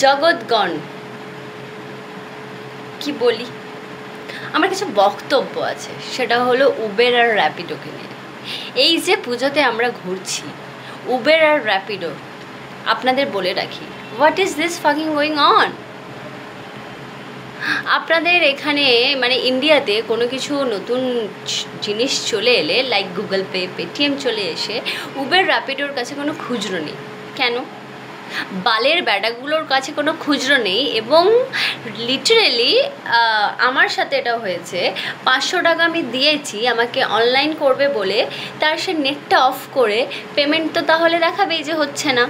জগৎগণ কি বলি, আমার কিছু বক্তব্য আছে, সেটা হলো উবের আর র্যাপিডোকে নিয়ে। এই যে পুজোতে আমরা ঘুরছি, উবের আর র্যাপিডো, আপনাদের বলে রাখি, what is this fucking going on? আপনাদের এখানে মানে ইন্ডিয়াতে কোনো কিছু নতুন জিনিস চলে এলে, লাইক গুগল পে, পেটিএম চলে এসে উবের র্যাপিডোর কাছে কোনো খুচরো নেই। কেন? বালের ব্যাটাগুলোর কাছে কোনো খুচরো নেই। এবং লিটারেলি আমার সাথে এটা হয়েছে, 500 টাকা আমি দিয়েছি আমাকে অনলাইন করবে বলে, তার সে নেটটা অফ করে পেমেন্ট তো তাহলে দেখাবেই যে হচ্ছে না,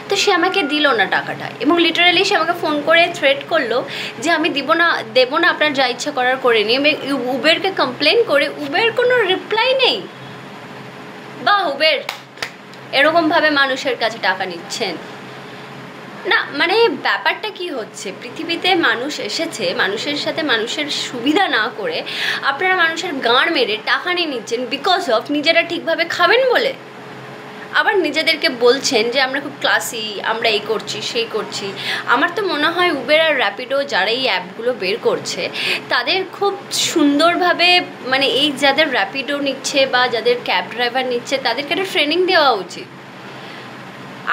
তো সে আমাকে দিল না টাকাটা। এবং লিটারালি সে আমাকে ফোন করে থ্রেট করলো যে আমি দেবো না, আপনার যা ইচ্ছা করার করে নিই। আমি উবেরকে কমপ্লেন করে, উবের কোনো রিপ্লাই নেই। বা উবের এরকমভাবে মানুষের কাছে টাকা নিচ্ছেন না, মানে ব্যাপারটা কি হচ্ছে? পৃথিবীতে মানুষ এসেছে, মানুষের সাথে মানুষের সুবিধা না করে আপনারা মানুষের গাঁড় মেরে টাকা নিয়ে নিচ্ছেন বিকজ অফ নিজেরা ঠিকভাবে খাবেন বলে। আবার নিজেদেরকে বলছেন যে আমরা খুব ক্লাসি, আমরা এই করছি সেই করছি। আমার তো মনে হয় উবের আর র্যাপিডো যারা এই অ্যাপগুলো বের করছে তাদের খুব সুন্দরভাবে, মানে এই যাদের র্যাপিডো নিচ্ছে বা যাদের ক্যাব ড্রাইভার নিচ্ছে তাদেরকে একটা ট্রেনিং দেওয়া উচিত।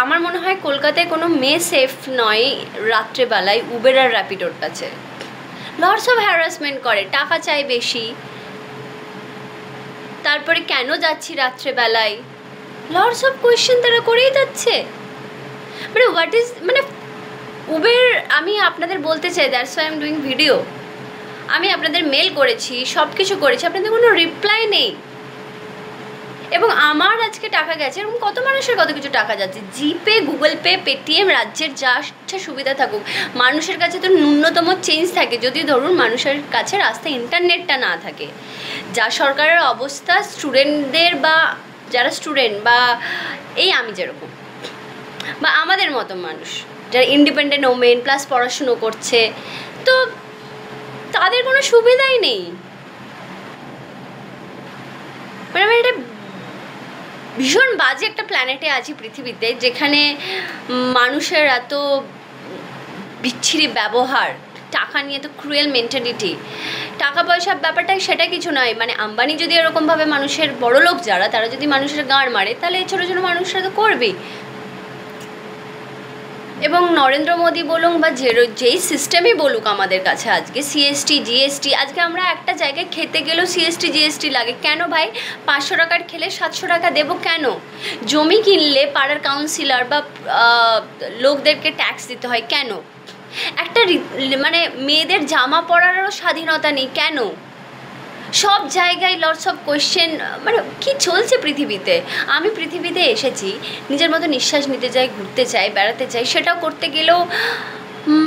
আমার মনে হয় কলকাতায় কোনো মেয়ে সেফ নয় রাত্রেবেলায় উবের আর র্যাপিডোর কাছে। লটস অফ হ্যারাসমেন্ট করে, টাকা চাই বেশি, তারপরে কেন যাচ্ছি রাত্রেবেলায়, লটস অফ কোয়েশ্চেন তারা করেই যাচ্ছে। মানে হোয়াট ইজ, মানে উবের, আমি আপনাদের বলতে চাই, that's why I am doing video. আমি আপনাদের মেল করেছি, সব কিছু করেছি, আপনাদের কোনো রিপ্লাই নেই। এবং আমার আজকে টাকা গেছে, এরকম কত মানুষের কত কিছু টাকা যাচ্ছে, জিপে, গুগল পে, পেটিএম, রাজ্যের যা ইচ্ছা সুবিধা থাকুক, মানুষের কাছে তো ন্যূনতম চেঞ্জ থাকে। যদি ধরুন মানুষের কাছে রাস্তায় ইন্টারনেটটা না থাকে, যা সরকারের অবস্থা, স্টুডেন্টদের বা যারা স্টুডেন্ট বা এই আমি যেরকম বা আমাদের মতো মানুষ যারা ইন্ডিপেন্ডেন্ট ওমেন প্লাস পড়াশুনো করছে, তো তাদের কোনো সুবিধাই নেই। মানে আমি এটা ভীষণ বাজে একটা প্ল্যানেটে আছি পৃথিবীতে, যেখানে মানুষের এত বিচ্ছিরি ব্যবহার, টাকা নিয়ে তো ক্রুয়েল মেন্টালিটি। টাকা পয়সার ব্যাপারটা সেটা কিছু নয়, মানে আম্বানি যদি এরকমভাবে মানুষের বড়লোক যারা, তারা যদি মানুষের গাঁড় মারে, তাহলে এই ছোটো ছোটো মানুষরা তো করবেই। এবং নরেন্দ্র মোদী বলুন বা যেই সিস্টেমই বলুক আমাদের কাছে আজকে, সিএসটি, জিএসটি, আজকে আমরা একটা জায়গায় খেতে গেলেও সিএসটি জিএসটি লাগে। কেন ভাই? 500 টাকার খেলে 700 টাকা দেবো কেন? জমি কিনলে পাড়ার কাউন্সিলর বা লোকদেরকে ট্যাক্স দিতে হয় কেন? একটা মানে মেয়েদের জামা পরারও স্বাধীনতা নেই কেন? সব জায়গায় লটস অফ কোয়েশ্চেন। মানে কী চলছে পৃথিবীতে? আমি পৃথিবীতে এসেছি, নিজের মতো নিঃশ্বাস নিতে চাই, ঘুরতে চাই, বেড়াতে চাই, সেটাও করতে গেলেও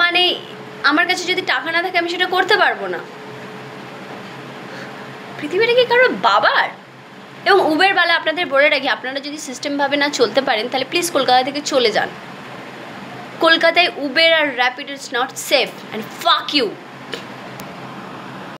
মানে আমার কাছে যদি টাকা না থাকে আমি সেটা করতে পারবো না। পৃথিবীটা কি কারো বাবার? এবং উবেরওয়ালা, আপনাদের বলে রাখি, আপনারা যদি সিস্টেমভাবে না চলতে পারেন তাহলে প্লিজ কলকাতা থেকে চলে যান। কলকাতায় উবের আর Rapido is not safe and fuck you.